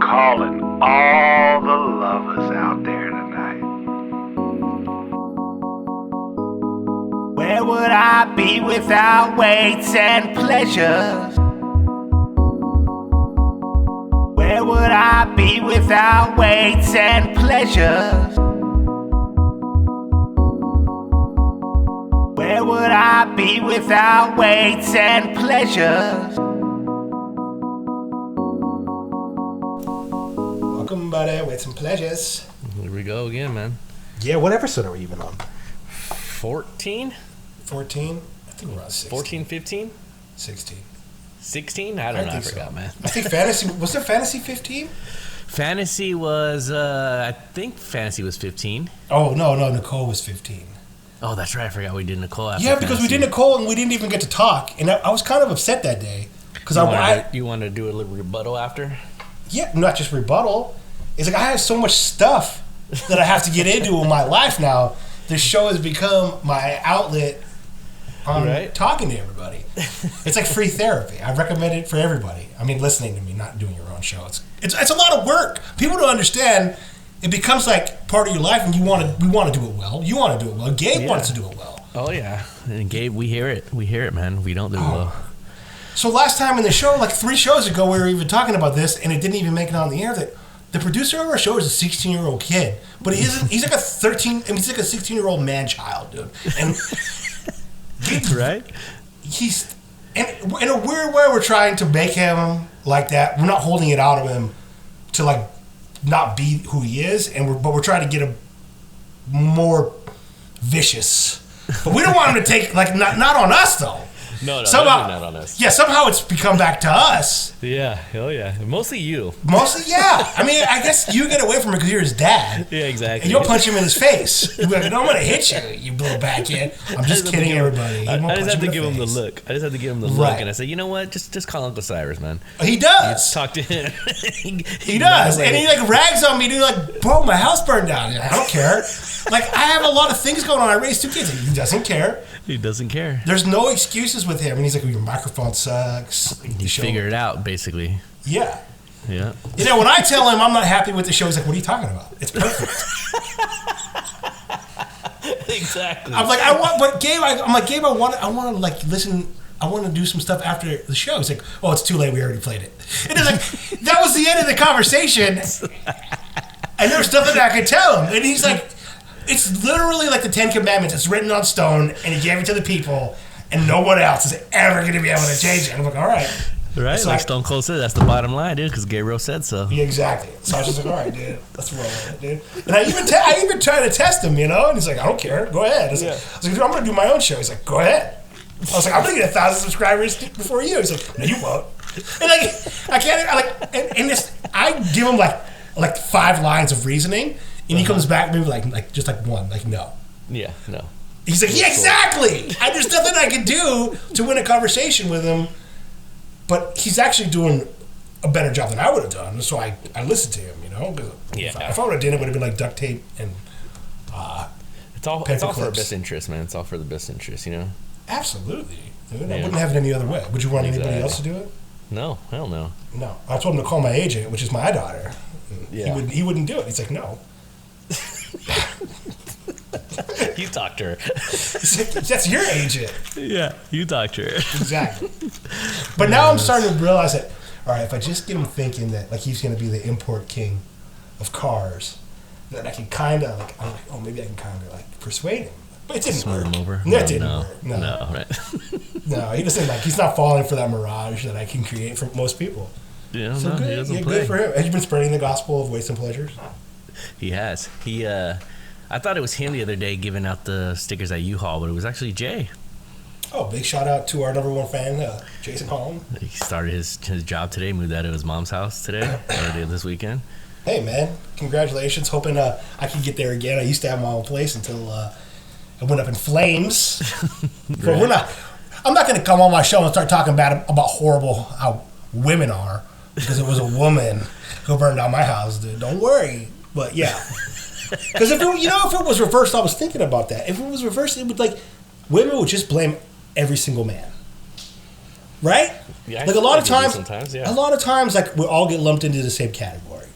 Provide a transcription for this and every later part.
calling all the lovers out there tonight. Where would I be without weights and pleasures? Where would I be without weights and pleasures? Where would I be without weights and pleasures? Welcome, buddy. Weights and Pleasures. Here we go again, man. Yeah, what episode are we even on? 14? 14? I think we're on 16. 14, 15? 16. 16? I don't know. I forgot, man. I think Fantasy... Was there Fantasy 15? Fantasy was... I think Fantasy was 15. Oh, no. Nicole was 15. Oh, that's right. I forgot we did Nicole after Yeah, because Fantasy. we did Nicole and we didn't even get to talk. And I was kind of upset that day. Because You wanted to do a little rebuttal after? Yeah, not just rebuttal. It's like I have so much stuff that I have to get into in my life now. This show has become my outlet on talking to everybody. It's like free therapy. I recommend it for everybody. I mean, listening to me, not doing your own show. It's a lot of work. People don't understand. It becomes like part of your life, and we want to do it well. You want to do it well. Gabe wants to do it well. Oh yeah, and Gabe, we hear it. We hear it, man. We don't do it well. So last time in the show, like 3 shows ago, we were even talking about this, and it didn't even make it on the air. That the producer of our show is a 16-year-old kid, but he isn't. He's like a 13. I mean, he's like a 16-year-old man child, dude. And right? He's in a weird way. We're trying to make him like that. We're not holding it out of him to like not be who he is, but we're trying to get him more vicious. But we don't want him to take like not on us though. No, somehow, not on us. Yeah, somehow it's become back to us. Yeah, hell yeah. Mostly you. Mostly, yeah. I mean, I guess you get away from it because you're his dad. Yeah, exactly. And you'll punch him in his face. You'll be like, I'm going to hit you little backhead. I'm just kidding, everybody. I just have to give him the look. And I say, you know what? Just call Uncle Cyrus, man. He does. Talk to him. he does. And he like rags on me, dude, like, bro, my house burned down. I don't care. Like, I have a lot of things going on. I raised 2 kids. He doesn't care. He doesn't care. There's no excuses with him. And he's like, well, your microphone sucks. You figure it out, basically. Yeah. Yeah. You know, when I tell him I'm not happy with the show, he's like, what are you talking about? It's perfect. Exactly. I'm like, I want to like listen. I want to do some stuff after the show. He's like, oh, it's too late. We already played it. And it's like, that was the end of the conversation. And there was nothing I could tell him. And he's like, it's literally like the 10 Commandments. It's written on stone, and he gave it to the people, and no one else is ever going to be able to change it. And I'm like, all right. Right, like Stone Cold said, that's the bottom line, dude, because Gabriel said so. Yeah, exactly. So I was just like, all right, dude, let's roll with it, dude. And I even tried to test him, you know, and he's like, I don't care, go ahead. I was like, dude, I'm going to do my own show. He's like, go ahead. I was like, I'm going to get 1,000 subscribers before you. He's like, no, you won't. And like, I can't, I give him like 5 lines of reasoning, and he comes back maybe like just like one, like no. Yeah, no. He's like, yeah, exactly. There's nothing I can do to win a conversation with him, but he's actually doing a better job than I would have done. So I listened to him, you know. Yeah. If I would have done it, would have been like duct tape and it's all for the best interest, man. It's all for the best interest, you know. Absolutely, dude. I wouldn't have it any other way. Would you want anybody else to do it? No, hell no. No, I told him to call my agent, which is my daughter. Yeah. He wouldn't do it. He's like, no. You talk to her. That's your agent. Yeah, you talk to her. Exactly. But now I'm starting to realize that, all right, if I just get him thinking that like he's going to be the import king of cars, then I can kind of like, I'm like, oh, maybe I can kind of like persuade him. But it didn't work. Over. No, it didn't work. No, right. No, he doesn't like. He's not falling for that mirage that I can create for most people. Yeah, so he doesn't play. Good for him. Have you been spreading the gospel of Weights and Pleasures? He has. I thought it was him the other day giving out the stickers at U-Haul, but it was actually Jay. Oh, big shout out to our #1 fan, Jason Holm. He started his job today, moved out of his mom's house today, or this weekend. Hey, man. Congratulations. Hoping I can get there again. I used to have my own place until it went up in flames. But I'm not going to come on my show and start talking about horrible how women are because it was a woman who burned down my house, dude. Don't worry. But, yeah. Because if it was reversed, I was thinking about that. If it was reversed, it would like women would just blame every single man, right? Yeah, like a lot of times, sometimes, yeah. a lot of times, like we all get lumped into the same category.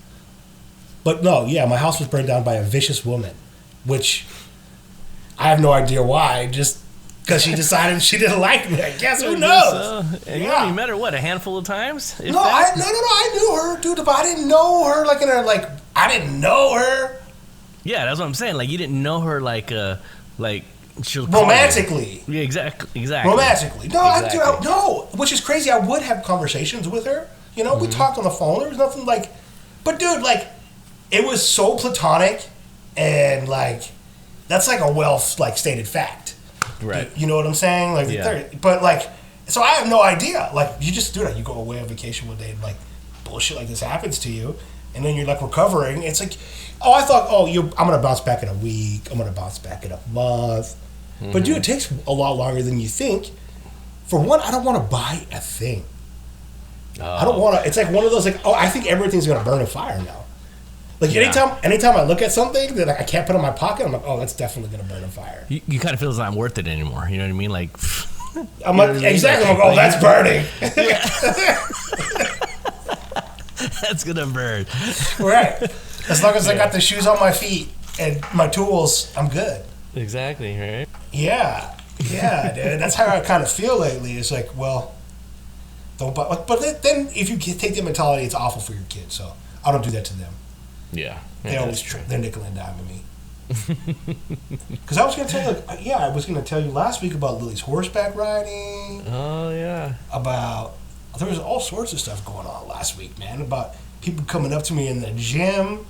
But no, yeah, my house was burned down by a vicious woman, which I have no idea why. Just because she decided she didn't like me. I guess who knows? And you only met her what, a handful of times? No, I knew her, dude. But I didn't know her I didn't know her. Yeah, that's what I'm saying. Like you didn't know her she'll romantically. Yeah, exactly. Romantically. No, exactly. No. Which is crazy. I would have conversations with her. You know, we talked on the phone. There was nothing but dude, it was so platonic, and that's a stated fact. Right. You know what I'm saying? So I have no idea. You just do that. You go away on vacation one day and bullshit like this happens to you, and then you're recovering. It's I thought, I'm gonna bounce back in a week. I'm gonna bounce back in a month. But dude, it takes a lot longer than you think. For one, I don't want to buy a thing. I don't want to. It's one of those I think everything's gonna burn in fire now. Anytime I look at something that I can't put in my pocket, I'm that's definitely gonna burn in fire. You kind of feel it's not worth it anymore. You know what I mean? I'm exactly. I'm that's burning. That's gonna burn. Right. As long as I got the shoes on my feet and my tools, I'm good. Exactly. Right. Yeah, dude. That's how I kind of feel lately. It's don't buy. But then if you take the mentality, it's awful for your kids. So I don't do that to them. Yeah. They're nickel and diming me. Because I was going to tell you, I was going to tell you last week about Lily's horseback riding. Oh yeah. There was all sorts of stuff going on last week, man. About people coming up to me in the gym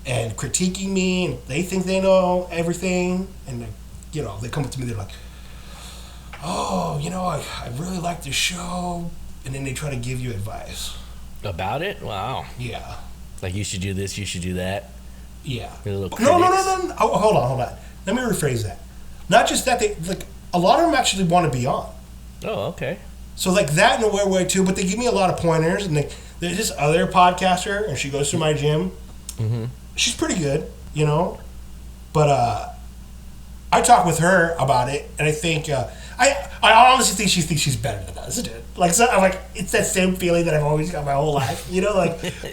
and critiquing me, and they think they know everything, and they come up to me, they're like, "Oh, I really like the show," and then they try to give you advice about it. Wow. Yeah. You should do this, you should do that. Yeah. No. Oh, hold on. Let me rephrase that. Not just that, they a lot of them actually want to be on. Oh, okay. So that in a weird way too, but they give me a lot of pointers, and there's this other podcaster, and she goes through my gym. Mm-hmm. She's pretty good, but I talk with her about it, and I think I honestly think she thinks she's better than us, dude. So I'm it's that same feeling that I've always got my whole life,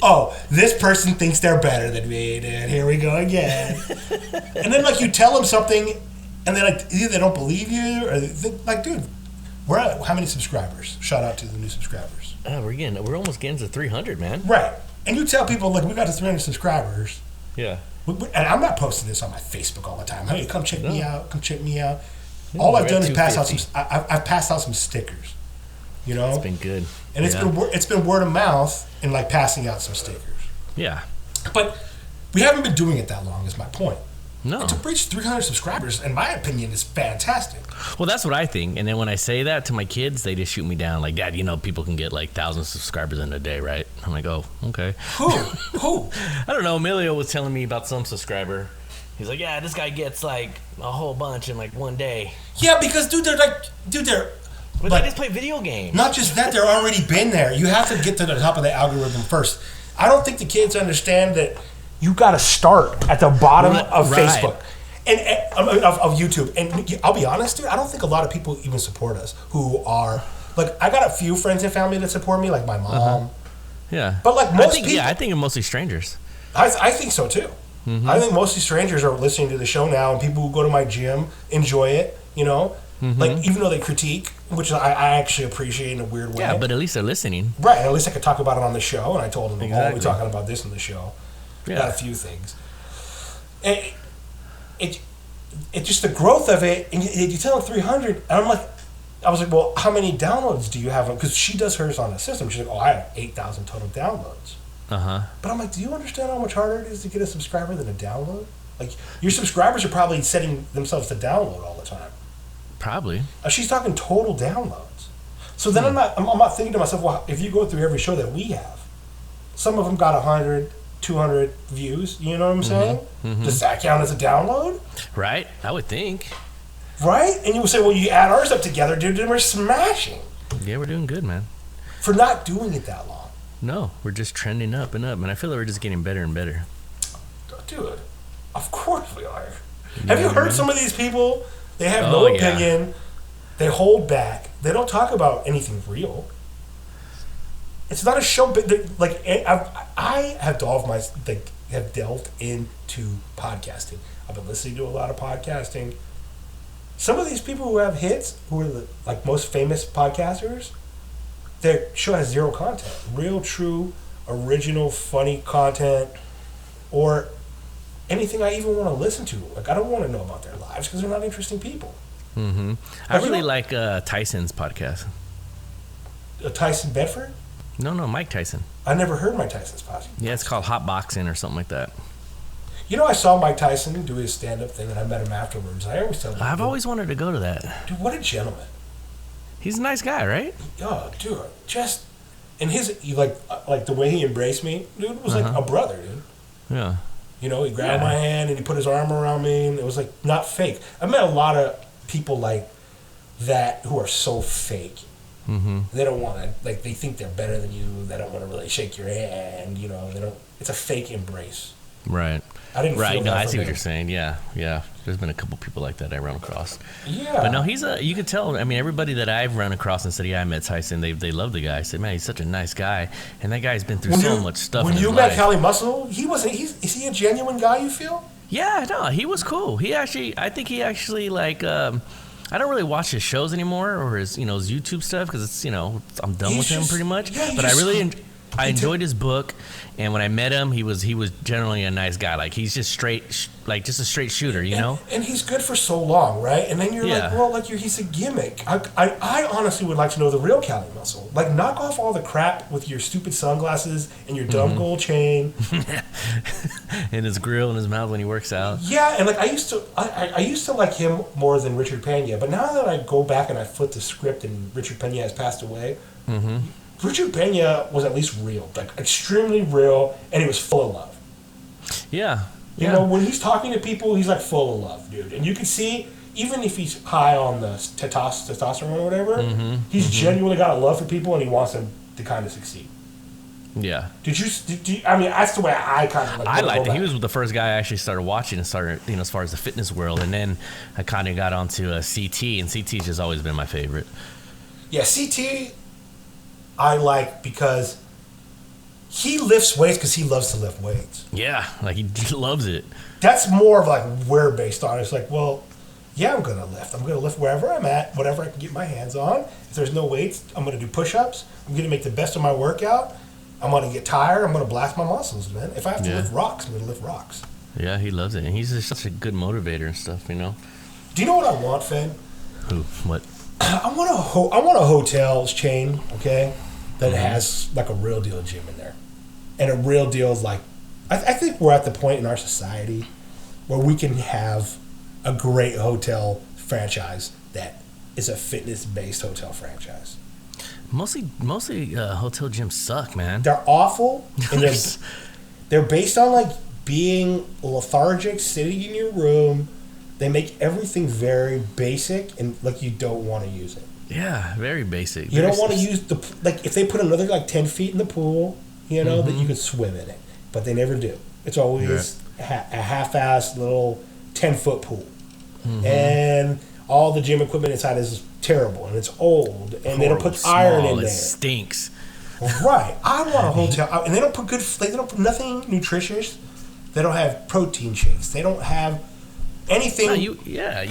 oh, this person thinks they're better than me, dude. Here we go again. And then you tell them something, and then either they don't believe you, or they think, dude, we're at how many subscribers? Shout out to the new subscribers. We're almost getting to 300, man. Right. And you tell people, we got to 300 subscribers. Yeah. And I'm not posting this on my Facebook all the time. Hey, come check me out. Come check me out. All I've done is pass out some. I've passed out some stickers. It's been good. And it's been word of mouth and passing out some stickers. Yeah. But we haven't been doing it that long. Is my point. No. And to reach 300 subscribers, in my opinion, is fantastic. Well, that's what I think. And then when I say that to my kids, they just shoot me down. Dad, people can get 1,000 subscribers in a day, right? I'm like, oh, okay. Who? I don't know. Emilio was telling me about some subscriber. He's like, yeah, this guy gets a whole bunch in one day. Yeah, because they're. But they just play video games. Not just that, they're already been there. You have to get to the top of the algorithm first. I don't think the kids understand that you got to start at the bottom of Facebook and of YouTube. And I'll be honest, dude, I don't think a lot of people even support us who are I got a few friends and family that support me, my mom. Uh-huh. Yeah. But most people, I think they're mostly strangers. I think so too. Mm-hmm. I think mostly strangers are listening to the show now, and people who go to my gym enjoy it. Mm-hmm. Even though they critique, which I actually appreciate in a weird way. Yeah, but at least they're listening. Right, and at least I could talk about it on the show, and I told them, we're talking about this on the show. Yeah. Got a few things. And it just the growth of it, and you tell them 300, and I was like, well, how many downloads do you have? Because she does hers on the system. She's like, I have 8,000 total downloads. Uh-huh. But I'm do you understand how much harder it is to get a subscriber than a download? Your subscribers are probably setting themselves to download all the time. Probably. She's talking total downloads. So then I'm not thinking to myself, well, if you go through every show that we have, some of them got 100, 200 views. You know what I'm saying? Mm-hmm. Does that count as a download? Right. I would think. Right? And you would say, well, you add ours up together, dude, and we're smashing. Yeah, we're doing good, man. For not doing it that long. No, we're just trending up and up, and I feel like we're just getting better and better. Dude, of course we are. Have you heard some of these people? They have no opinion. Yeah. They hold back. They don't talk about anything real. It's not a show. I have dolphed have delved into podcasting. I've been listening to a lot of podcasting. Some of these people who have hits, who are the like most famous podcasters, their show has zero content. Real, true, original, funny content, or anything I even want to listen to. Like, I don't want to know about their lives because they're not interesting people. Mm-hmm. I really like Tyson's podcast. Tyson Bedford? No, Mike Tyson. I never heard Mike Tyson's podcast. Yeah, it's called Hot Boxing or something like that. You know, I saw Mike Tyson do his stand-up thing, and I met him afterwards. I always tell him, I've always wanted to go to that. dude, what a gentleman. He's a nice guy, right? Oh, dude, just and like the way he embraced me, dude, was like a brother, dude. Yeah. You know, he grabbed my hand and he put his arm around me, and it was like not fake. I met a lot of people like that who are so fake. Mm-hmm. They don't want to, like, they think they're better than you. They don't want to really shake your hand. You know, they don't. It's a fake embrace. Right. I didn't. Right. Feel No, that I from see what him. you're saying. Yeah. There's been a couple people like that I run across. Yeah. But no, you could tell. I mean, everybody that I've run across and said, yeah, I met Tyson. They love the guy. I said, man, he's such a nice guy, and that guy's been through so much stuff. When in you his met life. Cali Muscle, he wasn't. Is he a genuine guy? You feel? Yeah. No, he was cool. I think he actually like. I don't really watch his shows anymore or his YouTube stuff because it's I'm done with him pretty much. Yeah, but I enjoyed his book, and when I met him, he was generally a nice guy. Like he's just straight, like just a straight shooter, you know. And he's good for so long, right? And then you're like, well, like he's a gimmick. I honestly would like to know the real Cali Muscle. Like, knock off all the crap with your stupid sunglasses and your dumb gold chain, and his grill in his mouth when he works out. Yeah, and like I used to like him more than Richard Pena, but now that I go back and I flip the script and Richard Pena has passed away. Mm-hmm. Richard Pena was at least real, like extremely real, and he was full of love. Yeah. You know, when he's talking to people, he's like full of love, dude. And you can see, even if he's high on the testosterone or whatever, he's genuinely got a love for people, and he wants them to kind of succeed. Yeah. I mean, that's the way I kind of like. I liked it. He was the first guy I actually started watching and started, as far as the fitness world, and then I kind of got onto CT, and CT's just always been my favorite. Yeah, CT. I like because he lifts weights because he loves to lift weights. Yeah, like he loves it. That's more of like we're based on. It's like, well, yeah, I'm going to lift. I'm going to lift wherever I'm at, whatever I can get my hands on. If there's no weights, I'm going to do push-ups. I'm going to make the best of my workout. I'm going to get tired. I'm going to blast my muscles, man. If I have to lift rocks, I'm going to lift rocks. Yeah, he loves it. And he's just such a good motivator and stuff, Do you know what I want, Fed? Who? What? I want a hotel chain, okay, that has like a real deal gym in there, and a real deal like I think we're at the point in our society where we can have a great hotel franchise that is a fitness-based hotel franchise. Mostly hotel gyms suck, man. They're awful, and they're based on like being lethargic, sitting in your room. They make everything very basic and like you don't want to use it. Yeah, very basic. You don't want to use if they put another like 10 feet in the pool, that you could swim in it, but they never do. It's always a half-assed little 10-foot pool, and all the gym equipment inside is terrible and it's old, and they don't put iron in there. It stinks. Right. I want a hotel, and they don't put they don't put nothing nutritious. They don't have protein shakes. They don't have anything. No, you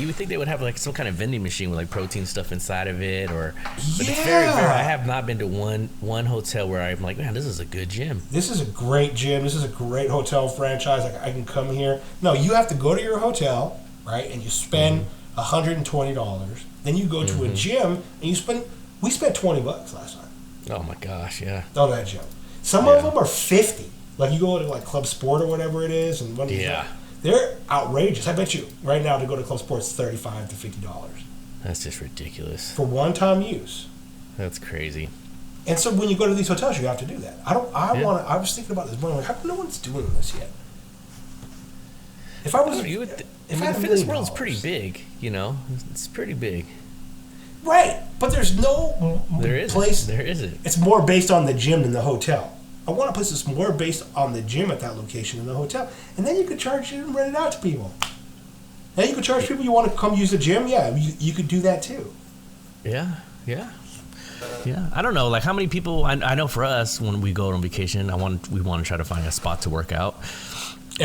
would think they would have like some kind of vending machine with like protein stuff inside of it, but it's very. I have not been to one hotel where I'm like, man, this is a good gym. This is a great gym. This is a great hotel franchise. Like, I can come here. No, you have to go to your hotel, right, and you spend $120. Then you go to a gym and you spend. We spent $20 last time. Oh my gosh, yeah. On that gym. Some of them are $50. Like you go to like Club Sport or whatever it is, and they're outrageous. I bet you right now to go to Club Sport it's $35 to $50. That's just ridiculous. For one-time use. That's crazy. And so when you go to these hotels, you have to do that. I was thinking about this morning, like, how come no one's doing this yet? If I was, the fitness world's pretty big. It's pretty big. Right, but there's no place. There isn't. It's more based on the gym than the hotel. I want a place that's more based on the gym at that location than the hotel. And then you could charge it and rent it out to people. Then you could charge people you want to come use the gym. Yeah, you could do that too. Yeah. I don't know, like how many people. I know for us when we go on vacation, we want to try to find a spot to work out.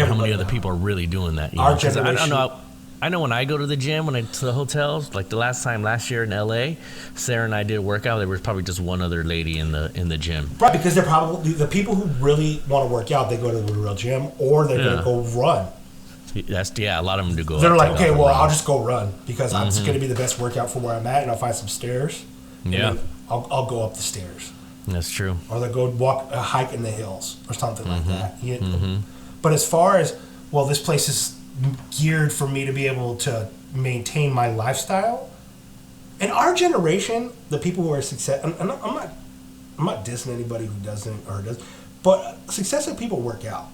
how many other people are really doing that. You Our know? 'Cause generation. I don't know. I know when I go to the gym, to the hotels, like the last year in LA, Sarah and I did a workout. There was probably just one other lady in the gym. Right, because they're probably the people who really want to work out. They go to the real gym, or they're going to go run. A lot of them do go. They're like, take okay, off and well, run. I'll just go run because it's going to be the best workout for where I'm at, and I'll find some stairs. Yeah, and I'll go up the stairs, that's true. or they'll go walk a hike in the hills or something like that. But as far as this place is geared for me to be able to maintain my lifestyle. In our generation, the people who are I'm not dissing anybody who doesn't or does, but successful people work out.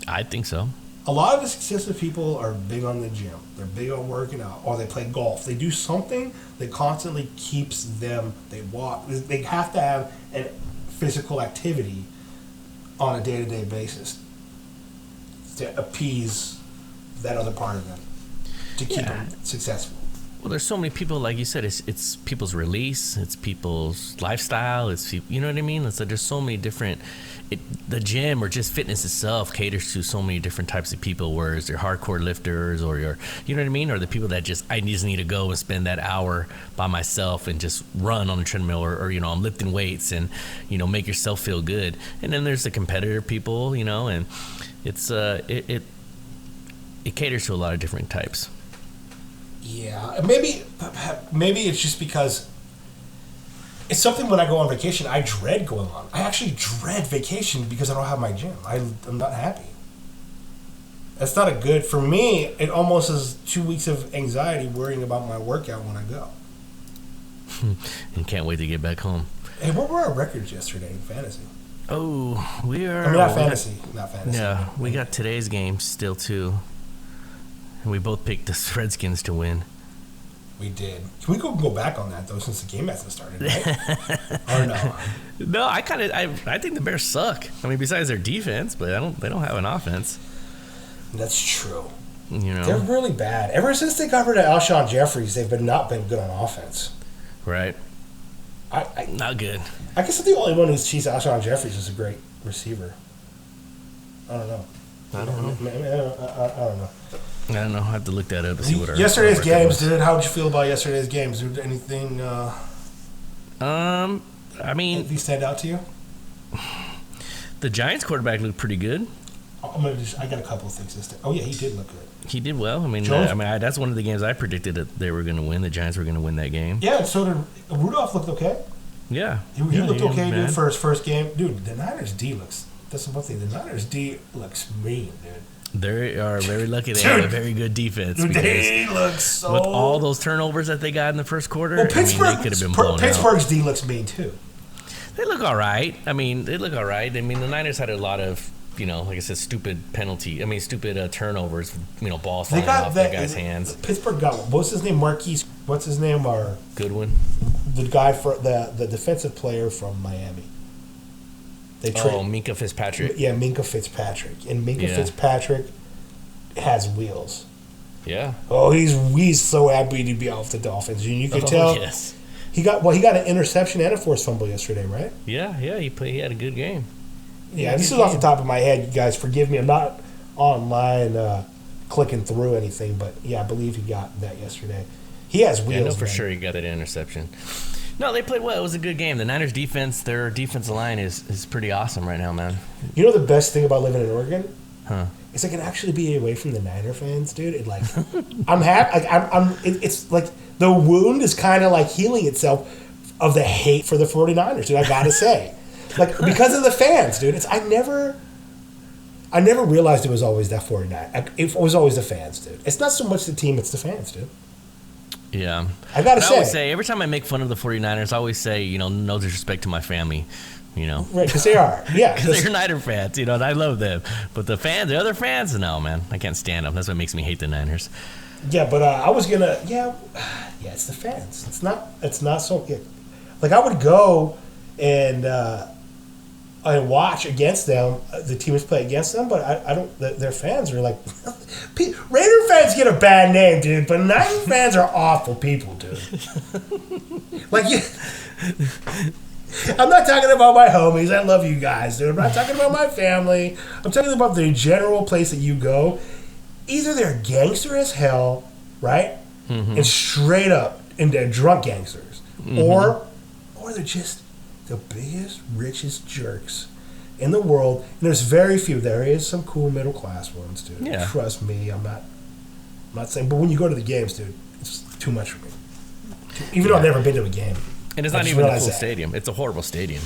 I think so. A lot of the successful people are big on the gym. They're big on working out, or they play golf. They do something that constantly keeps them. They walk. They have to have a physical activity on a day-to-day basis to appease that other part of them, to keep them successful. Well, there's so many people, like you said, it's people's release, it's people's lifestyle, you know what I mean? It's like there's so many different. The gym or just fitness itself caters to so many different types of people. Whereas they're hardcore lifters, or you know what I mean, or the people that I just need to go and spend that hour by myself and just run on the treadmill, or I'm lifting weights and make yourself feel good. And then there's the competitor people, and it's it caters to a lot of different types. Yeah, maybe it's just because it's something when I go on vacation, I dread going on. I actually dread vacation because I don't have my gym. I'm not happy. That's not a good, for me, it almost is 2 weeks of anxiety worrying about my workout when I go. And can't wait to get back home. Hey, what were our records yesterday in fantasy? Oh, we are... I mean, not fantasy. Yeah, we got today's game still, too. And we both picked the Redskins to win. We did. Can we go back on that, though, since the game hasn't started, right? Or no? No, I think the Bears suck. I mean, besides their defense, but they don't have an offense. That's true. They're really bad. Ever since they got rid of Alshon Jeffries, they've not been good on offense. Right. Not good. I guess the only one who sees Alshon Jeffries is a great receiver. I don't know. I don't know. I don't know. I have to look that up to see what our yesterday's games, was. dude. How did you feel about yesterday's games? Did anything? I mean, anything stand out to you? The Giants quarterback looked pretty good. I got a couple of things. Oh yeah, he did look good. He did well. I mean, that's one of the games I predicted that they were going to win. The Giants were going to win that game. Yeah, so did Rudolph. Looked okay. Yeah, he looked okay, dude. For his first game, dude. The Niners D looks. That's one thing. The Niners D looks mean, dude. They are very lucky they have a very good defense. Dude, they look so... With all those turnovers that they got in the first quarter, well, Pittsburgh, they could have been blown out. Pittsburgh's D looks mean, too. They look all right. I mean, the Niners had a lot of, like I said, stupid turnovers, balls flying off that guy's hands. Pittsburgh got one. What's his name? Marquise. What's his name? Goodwin. The guy for the defensive player from Miami. Minkah Fitzpatrick. Yeah, Minkah Fitzpatrick. And Minkah Fitzpatrick has wheels. Yeah. Oh, he's so happy to be off the Dolphins. And you could tell. Yes. He got an interception and a forced fumble yesterday, right? Yeah, he had a good game. Yeah, this is off the top of my head, you guys. Forgive me. I'm not online clicking through anything, but yeah, I believe he got that yesterday. He has wheels. Yeah, I know for sure he got that interception. No, they played well. It was a good game. The Niners defense, their defensive line is pretty awesome right now, man. You know the best thing about living in Oregon? Huh? Is I can actually be away from the Niner fans, dude. I'm happy. It's like the wound is kind of like healing itself of the hate for the 49ers, dude. I gotta say, because of the fans, dude. I never realized it was always that 49. It was always the fans, dude. It's not so much the team; it's the fans, dude. Yeah. I gotta say. I always say, every time I make fun of the 49ers, I always say, no disrespect to my family, Right, because they are. Yeah. Because they're Niner fans, and I love them. But the other fans, no, man. I can't stand them. That's what makes me hate the Niners. Yeah, but I was going to, it's the fans. It's not so, I would go and watch against them, the teams play against them, but I don't, their fans are like, Raider fans get a bad name, dude, but Niner fans are awful people, dude. I'm not talking about my homies. I love you guys, dude. I'm not talking about my family. I'm talking about the general place that you go. Either they're gangster as hell, right? And straight up, and they're drunk gangsters. Or they're just the biggest, richest jerks in the world. And there's very few. There is some cool middle class ones, dude. Yeah. Trust me, I'm not saying. But when you go to the games, dude, it's too much for me. Even though I've never been to a game. And it's not even a cool stadium. It's a horrible stadium.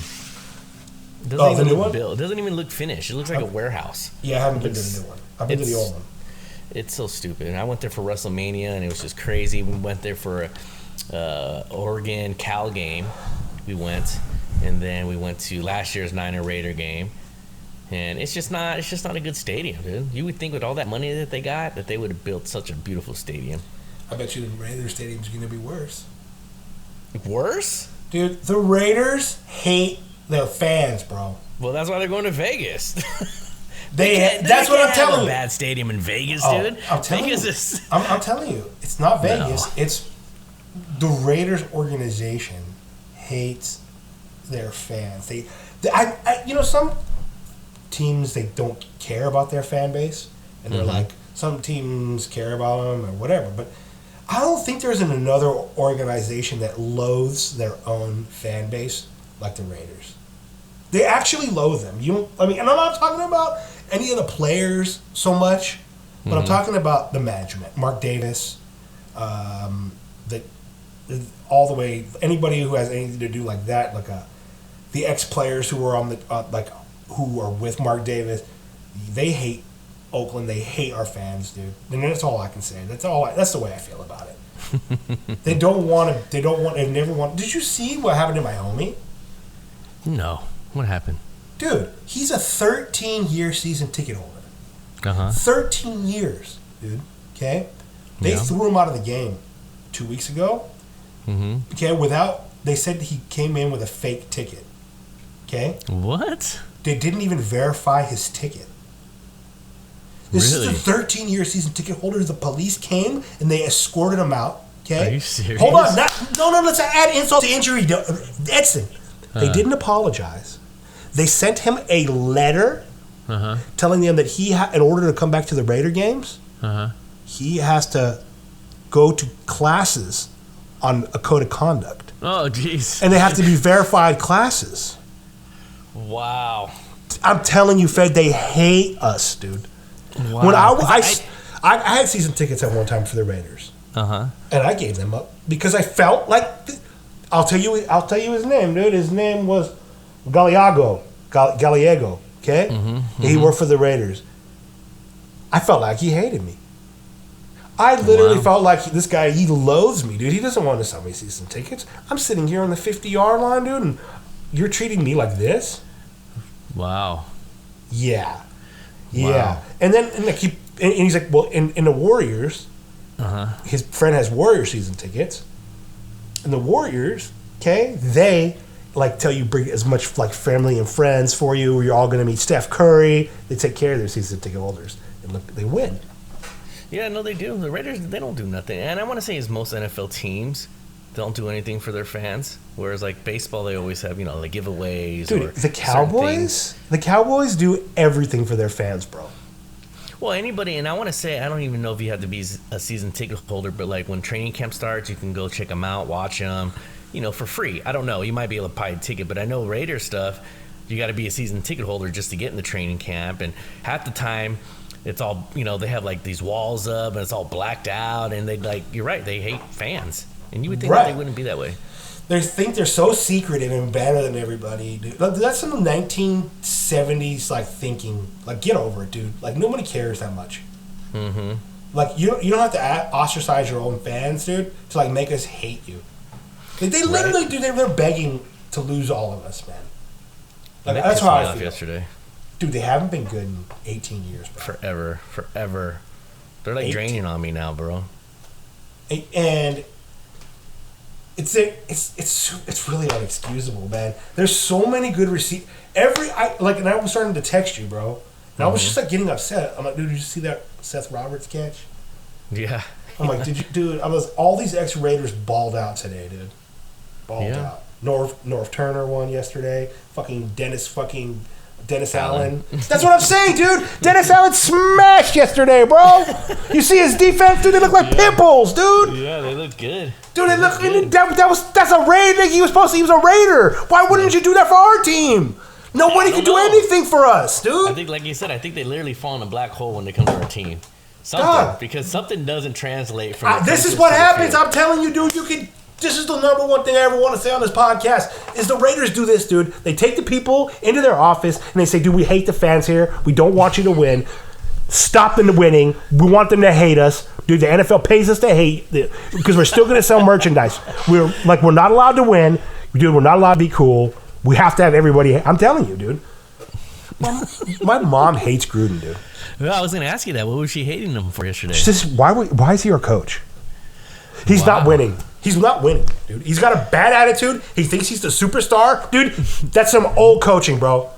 It Oh, the new one? It doesn't even look finished. It looks like a warehouse. Yeah, I haven't been to the new one. I've been to the old one. It's so stupid. And I went there for WrestleMania, and it was just crazy. We went there for a Oregon Cal game. We went, and then we went to last year's Niner Raider game. And it's just not a good stadium, dude. You would think with all that money that they got that they would have built such a beautiful stadium. I bet you the Raiders stadium's going to be worse. Worse? Dude, the Raiders hate their fans, bro. Well, that's why they're going to Vegas. That's what I'm telling you. Bad stadium in Vegas, dude. I'm telling you. I'm telling you, it's not Vegas. No. It's the Raiders organization hates their fans. Some teams, they don't care about their fan base, and they're like, some teams care about them or whatever. But I don't think there's another organization that loathes their own fan base like the Raiders. They actually loathe them. And I'm not talking about any of the players so much, but I'm talking about the management. Mark Davis, all the way, anybody who has anything to do like that, the ex-players who were on the who are with Mark Davis, they hate Oakland. They hate our fans, dude. And that's all I can say. That's the way I feel about it. They never want. Did you see what happened to my homie? No. What happened? Dude, he's a 13-year season ticket holder. 13 years, dude. Okay? They threw him out of the game 2 weeks ago. Okay, they said he came in with a fake ticket. Okay? What? They didn't even verify his ticket. This is the 13-year season ticket holder. The police came and they escorted him out. Okay? Are you serious? Hold on. No, let's add insult to injury. Edson, they didn't apologize. They sent him a letter telling them that in order to come back to the Raider games, he has to go to classes on a code of conduct. Oh, jeez. And they have to be verified classes. Wow. I'm telling you, Fed, they hate us, dude. Wow. When I had season tickets at one time for the Raiders. And I gave them up because I felt like, I'll tell you his name, dude. His name was Gallego, okay? He worked for the Raiders. I felt like he hated me. I literally felt like this guy, he loathes me, dude. He doesn't want to sell me season tickets. I'm sitting here on the 50-yard line, dude, and you're treating me like this? Wow. Yeah. Wow. And then he's like, well, in the Warriors, his friend has Warrior season tickets. And the Warriors, okay, they tell you bring as much family and friends for you, or you're all going to meet Steph Curry. They take care of their season ticket holders, and look, they win. Yeah, no, they do. The Raiders, they don't do nothing. And I want to say, most NFL teams don't do anything for their fans. Whereas baseball, they always have giveaways. Dude, the Cowboys do everything for their fans, bro. Well, anybody, and I want to say, I don't even know if you have to be a season ticket holder, but when training camp starts, you can go check them out, watch them, for free. I don't know. You might be able to buy a ticket, but I know Raiders stuff, you got to be a season ticket holder just to get in the training camp. And half the time, it's all, they have these walls up and it's all blacked out. And you're right, they hate fans. And you would think that they wouldn't be that way. They think they're so secretive and better than everybody, dude. That's some 1970s thinking. Get over it, dude. Nobody cares that much. You don't have to ostracize your own fans, dude, to make us hate you. They literally do. They're begging to lose all of us, man. That's how I feel. Yesterday, dude, they haven't been good in 18 years, bro. Forever. They're draining on me now, bro. And it's really unexcusable, man. There's so many good receivers. And I was starting to text you, bro. And I was just getting upset. I'm like, dude, did you see that Seth Roberts catch? Yeah. I'm like, all these ex-Raiders balled out today, dude. Balled out. North Turner won yesterday. Dennis Allen. That's what I'm saying, dude. Dennis Allen smashed yesterday, bro. You see his defense, dude. They look like pimples, dude. Yeah, they look good. Dude, they look good. That's a Raider. He was a Raider. Why wouldn't you do that for our team? Nobody can do anything for us, dude. I think, like you said, I think they literally fall in a black hole when they come to our team. Because something doesn't translate from. This is what happens. I'm telling you, dude. This is the number one thing I ever want to say on this podcast is the Raiders do this, dude. They take the people into their office and they say, dude, we hate the fans here. We don't want you to win. Stop them winning. We want them to hate us. Dude, the NFL pays us to hate because we're still going to sell merchandise. We're not allowed to win. Dude, we're not allowed to be cool. We have to have everybody. I'm telling you, dude. My mom hates Gruden, dude. Well, I was going to ask you that. What was she hating him for yesterday? She says, why is he our coach? He's not winning. He's not winning, dude. He's got a bad attitude. He thinks he's the superstar. Dude, that's some old coaching, bro.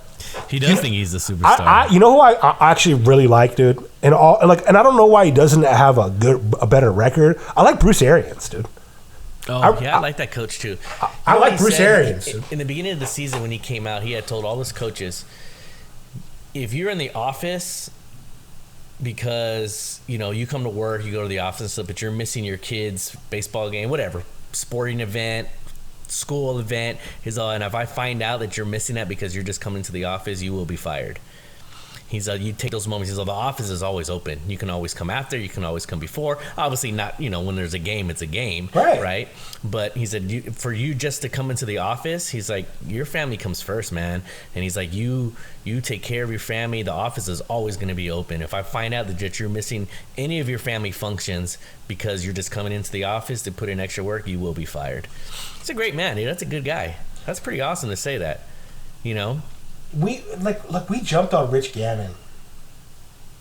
He does think he's the superstar. You know who I actually really like, dude? And I don't know why he doesn't have a better record. I like Bruce Arians, dude. Oh, I like that coach, too. I like Bruce Arians. In the beginning of the season when he came out, he had told all his coaches, if you're in the office because, you come to work, you go to the office and stuff, but you're missing your kid's baseball game, whatever, sporting event, school event, and if I find out that you're missing that because you're just coming to the office, you will be fired. He's you take those moments. He's the office is always open. You can always come after. You can always come before. Obviously, not when there's a game, it's a game, right? But he said for you just to come into the office, he's like your family comes first, man. And he's like you take care of your family. The office is always going to be open. If I find out that you're missing any of your family functions because you're just coming into the office to put in extra work, you will be fired. He's a great man, dude. That's a good guy. That's pretty awesome to say that, We jumped on Rich Gannon,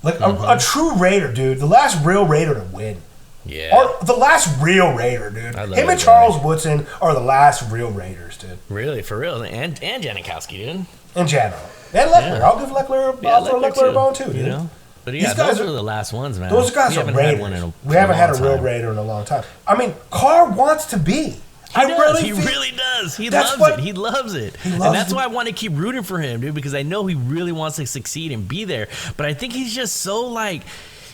a true Raider, dude. The last real Raider to win. Yeah. Or the last real Raider, dude. Him and Charles Woodson are the last real Raiders, dude. Really, for real, and Janikowski, dude. In general, and Leckler. Yeah. I'll give Leckler a bone too, dude. But yeah, those are the last ones, man. Those guys are Raiders. We haven't had a real Raider in a long time. I mean, Carr wants to be. He really does. He loves it. And that's why I want to keep rooting for him, dude, because I know he really wants to succeed and be there. But I think he's just so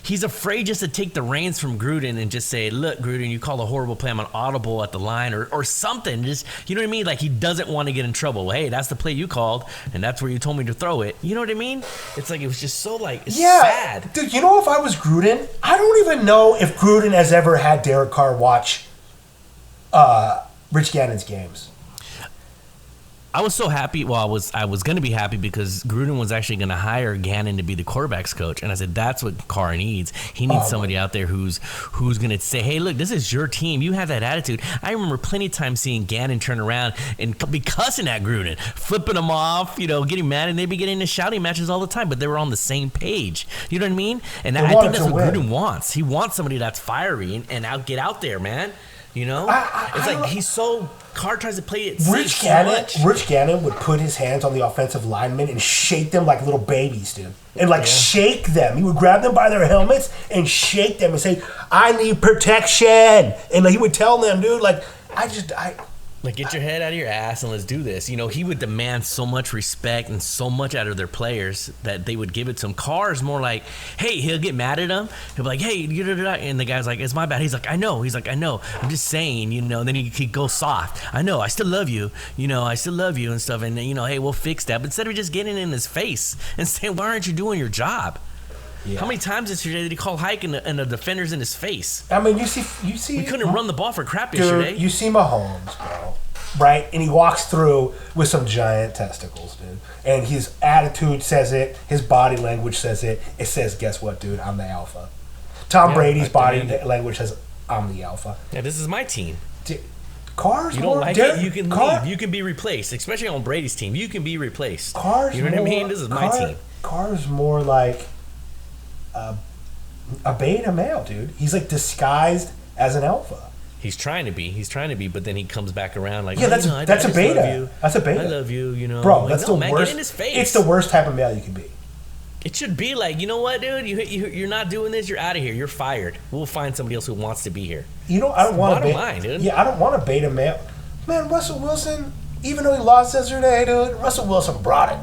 he's afraid just to take the reins from Gruden and just say, look, Gruden, you called a horrible play. I'm an audible at the line or something. Just, you know what I mean? Like he doesn't want to get in trouble. Hey, that's the play you called, and that's where you told me to throw it. You know what I mean? It's like it was just so sad. Dude, if I was Gruden, I don't even know if Gruden has ever had Derek Carr watch Rich Gannon's games. I was so happy. Well, I was going to be happy because Gruden was actually going to hire Gannon to be the quarterback's coach, and I said that's what Carr needs. He needs somebody out there who's going to say, "Hey, look, this is your team. You have that attitude." I remember plenty of times seeing Gannon turn around and be cussing at Gruden, flipping him off, getting mad, and they'd be getting into shouting matches all the time. But they were on the same page. You know what I mean? And I think that's what Gruden wants. He wants somebody that's fiery and get out there, man. Carr tries to play it safe so much. Rich Gannon would put his hands on the offensive linemen and shake them like little babies, dude. And shake them. He would grab them by their helmets and shake them and say, I need protection. And he would tell them, dude, get your head out of your ass and let's do this. He would demand so much respect and so much out of their players that they would give it to him. Carr's more like, hey, he'll get mad at him. He'll be like, hey, and the guy's like, it's my bad. He's like, I know. He's like, I know. I'm just saying, and then he goes soft. I know. I still love you. I still love you and stuff. And, hey, we'll fix that. But instead of just getting in his face and saying, why aren't you doing your job? Yeah. How many times yesterday did he call Hike and the defenders in his face? I mean, you see. We couldn't run the ball for crap yesterday. You see Mahomes, bro, right? And he walks through with some giant testicles, dude. And his attitude says it. His body language says it. It says, guess what, dude? I'm the alpha. Tom Brady's body language says, I'm the alpha. Yeah, this is my team. Carr's you don't like it, you can leave. You can be replaced, especially on Brady's team. You can be replaced. You know what I mean? This is my team. Carr's more like a beta male, dude. He's disguised as an alpha. He's trying to be, but then he comes back around like, that's a beta. That's a beta. I love you, Bro, that's the worst. Get in his face. It's the worst type of male you can be. It should be like, you know what, dude? You're not doing this. You're out of here. You're fired. We'll find somebody else who wants to be here. I don't want to mind, dude. Yeah, I don't want a beta male. Man, Russell Wilson, even though he lost yesterday, dude, Russell Wilson brought it.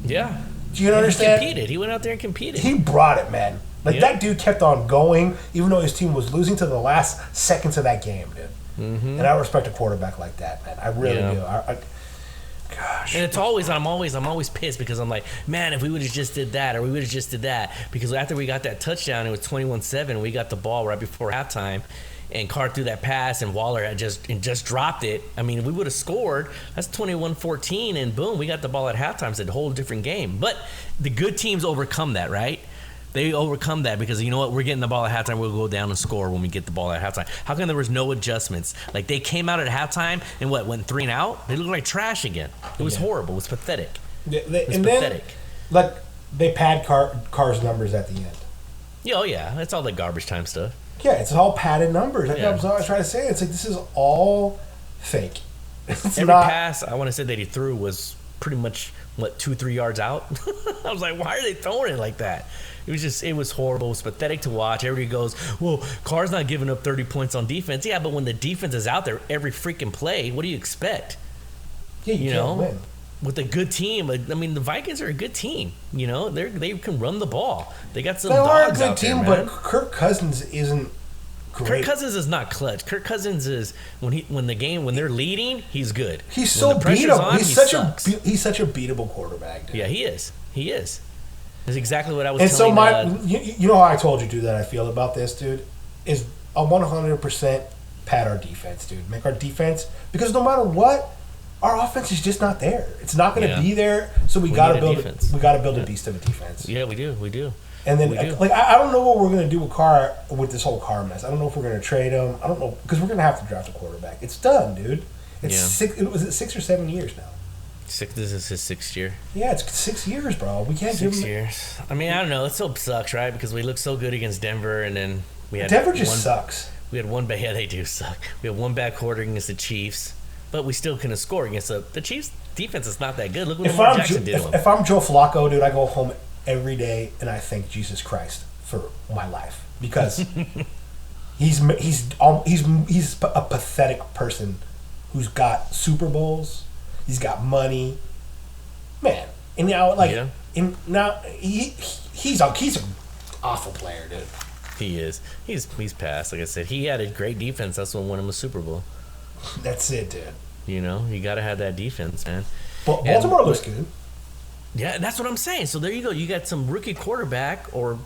Yeah. Do you understand? He competed. He went out there and competed. He brought it, man. Like, that dude kept on going, even though his team was losing to the last seconds of that game, dude. Mm-hmm. And I respect a quarterback like that, man. I really do. Gosh. And it's always, I'm always pissed because I'm like, man, if we would have just did that, or we would have just did that. Because after we got that touchdown, it was 21-7. We got the ball right before halftime. And Carr threw that pass, and Waller had just dropped it. I mean, if we would have scored, that's 21-14, and boom, we got the ball at halftime. It's a whole different game. But the good teams overcome that, right? They overcome that because, you know what, we're getting the ball at halftime, we'll go down and score when we get the ball at halftime. How come there was no adjustments? Like, they came out at halftime and went 3 and out? They looked like trash again. It was horrible. It was pathetic. It was pathetic. Then, like, they pad Carr's numbers at the end. Yeah, oh, yeah. That's all the garbage time stuff. Yeah, it's all padded numbers. I was always trying to say. It's like, this is all fake. Every pass I want to say that he threw was pretty much, 2-3 yards out? I was like, why are they throwing it like that? It was horrible. It was pathetic to watch. Everybody goes, well, Carr's not giving up 30 points on defense. Yeah, but when the defense is out there every freaking play, what do you expect? Yeah, you can't win. With a good team, I mean, the Vikings are a good team. You know, they can run the ball. They got some dogs out there, They are a good team, but Kirk Cousins isn't great. Kirk Cousins is not clutch. Kirk Cousins is when they're leading, he's good. He's so beatable. He's such a beatable quarterback, dude. Yeah, he is. That's exactly what I was. And telling so you know how I told you, dude, that I feel about this, dude, is a 100% pad our defense, dude. Make our defense, because no matter what, our offense is just not there. It's not going to be there. So we got to build defense. We got to build a beast of a defense. Yeah, we do. And then, like, I don't know what we're going to do with Carr, with this whole Carr mess. I don't know if we're going to trade him. I don't know, because we're going to have to draft a quarterback. It's done, dude. It's 6 or 7 years now. This is his 6th year. Yeah, it's 6 years, bro. We can't give him 6 years. I mean, I don't know. It still sucks, right? Because we looked so good against Denver, and then we had Denver just sucks. We had one bad. Yeah, they do suck. We had one bad quarter against the Chiefs, but we still couldn't score against the Chiefs. Defense is not that good. Look what Lamar Jackson did to him. If I'm Joe Flacco, dude, I go home every day and I thank Jesus Christ for my life, because he's a pathetic person who's got Super Bowls. He's got money, man, and now he's an awful player, dude. He is. He's passed. Like I said, he had a great defense. That's what won him a Super Bowl. That's it, dude. You know, you got to have that defense, man. But Baltimore looks good. Yeah, that's what I'm saying. So there you go. You got some rookie quarterback, or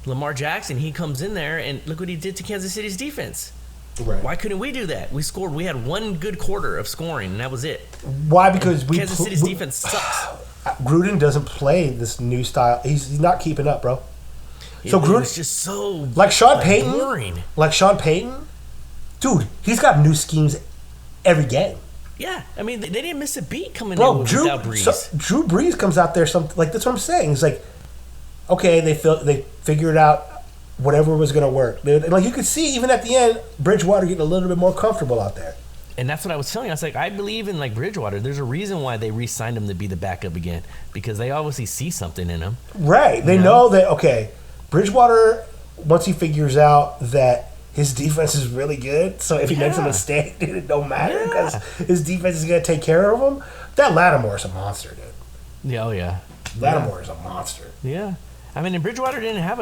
Lamar Jackson. He comes in there and look what he did to Kansas City's defense. Right. Why couldn't we do that? We scored. We had one good quarter of scoring, and that was it. Why? Because Kansas City's defense sucks. Gruden doesn't play this new style. He's not keeping up, bro. So Gruden was just so like Sean Payton. Boring. Like Sean Payton, dude. He's got new schemes every game. Yeah, I mean they didn't miss a beat coming in without Breeze. So Drew Brees comes out there. Like that's what I'm saying. It's like, okay, they figured out whatever was going to work, dude. And like you could see, even at the end, Bridgewater getting a little bit more comfortable out there. And that's what I was telling you. I was like, I believe in like Bridgewater. There's a reason why they re-signed him to be the backup again, because they obviously see something in him. Right. They know that, okay, Bridgewater, once he figures out that his defense is really good, so if he makes a mistake, dude, it don't matter because his defense is going to take care of him. That Lattimore is a monster, dude. Yeah, oh yeah. Lattimore is a monster. Yeah. I mean, and Bridgewater didn't have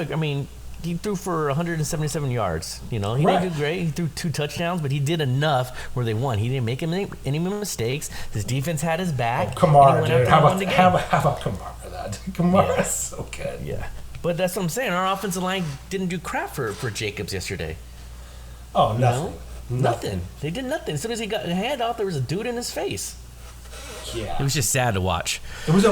he threw for 177 yards. He didn't do great. He threw 2 touchdowns, but he did enough where they won. He didn't make any mistakes. His defense had his back. Oh, Kamara, dude. How about Kamara for that? Kamara's so good. Yeah. But that's what I'm saying. Our offensive line didn't do crap for Jacobs yesterday. Oh, nothing. Nothing. They did nothing. As soon as he got a handoff, there was a dude in his face. Yeah. It was just sad to watch. It was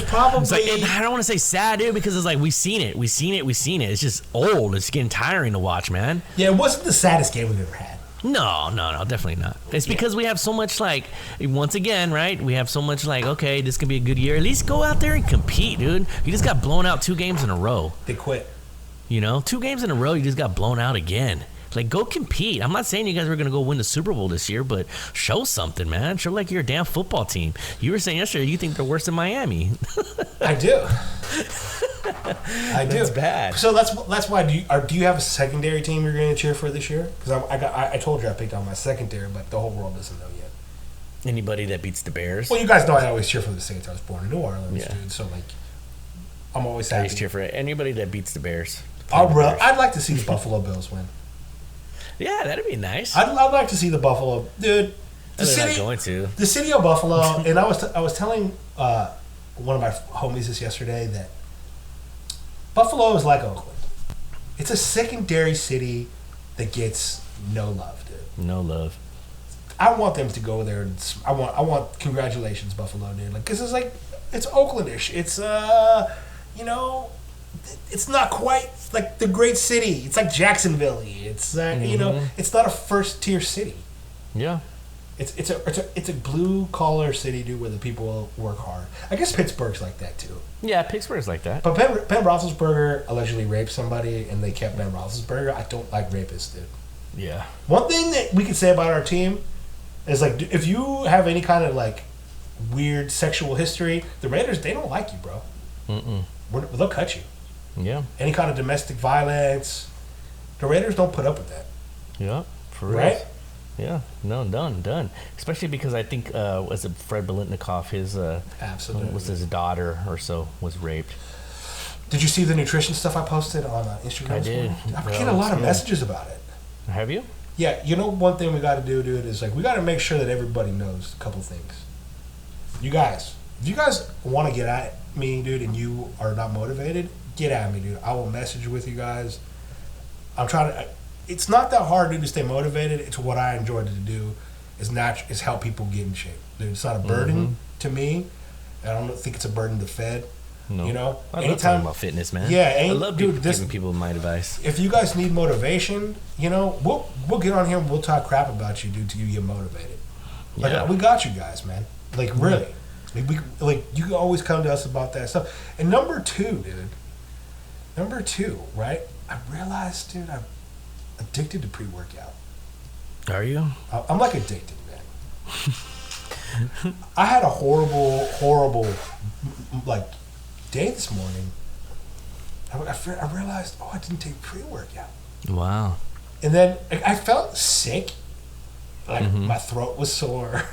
probably. It's like, I don't want to say sad, dude, because it's like we've seen it. It's just old. It's getting tiring to watch, man. Yeah, it wasn't the saddest game we've ever had. No, definitely not. It's because we have so much, like, once again, right? We have so much, like, okay, this could be a good year. At least go out there and compete, dude. You just got blown out 2 games in a row. They quit. 2 games in a row, you just got blown out again. Like, go compete. I'm not saying you guys are going to go win the Super Bowl this year, but show something, man. Show like you're a damn football team. You were saying yesterday you think they're worse than Miami. I do. That's bad. So that's why. Do you have a secondary team you're going to cheer for this year? Because I told you I picked out my secondary, but the whole world doesn't know Anybody that beats the Bears. Well, you guys know I always cheer for the Saints. I was born in New Orleans, Yeah. dude. So like, I'm always I happy. used to cheer for anybody that beats the Bears. I'd like to see the Buffalo Bills win. Yeah, that'd be nice. I'd like to see the Buffalo, dude. They're not going to. The city of Buffalo, and I was telling one of my homies this yesterday that Buffalo is like Oakland. It's a secondary city that gets no love, dude. No love. I want them to go there. And I want congratulations, Buffalo, dude. Like, cause it's like it's Oaklandish. It's you know, it's not quite like the great city. It's like Jacksonville. It's you know, it's not a first tier city. Yeah. It's a blue collar city, dude, where the people work hard. I guess Pittsburgh's like that too. Yeah, Pittsburgh's like that. But Ben Roethlisberger allegedly raped somebody, and they kept Ben Roethlisberger. I don't like rapists, dude. Yeah. One thing that we could say about our team is like, if you have any kind of like weird sexual history, the Raiders, they don't like you, bro. They'll cut you. Yeah. Any kind of domestic violence, the Raiders don't put up with that. Yeah. For real. Right? Yeah. No, done. Especially because I think was it Fred Biletnikoff, his Absolutely. was his daughter or so was raped. Did you see the nutrition stuff I posted on Instagram? I did. I'm getting a lot of messages about it. Have you? Yeah, you know, one thing we got to do, dude, is like we got to make sure that everybody knows a couple things. You guys, if you guys want to get at me, dude, and you are not motivated, get at me, dude. I will message with you guys. I'm trying to. It's not that hard, dude, to stay motivated. It's what I enjoy to do. Is help people get in shape, dude. It's not a burden to me. I don't think it's a burden to Fed. No. You know, I love talking about fitness, man. Yeah, I love giving people my advice. If you guys need motivation, you know, we'll get on here and we'll talk crap about you, dude, till you get motivated. Like, Yeah. we got you guys, man. Like, really. Like, you can always come to us about that stuff. And number two, right? I realized, dude, I'm addicted to pre-workout. Are you? I'm like addicted, man. I had a horrible, like, day this morning. I realized, I didn't take pre-workout. Wow. And then I felt sick. Like, my throat was sore.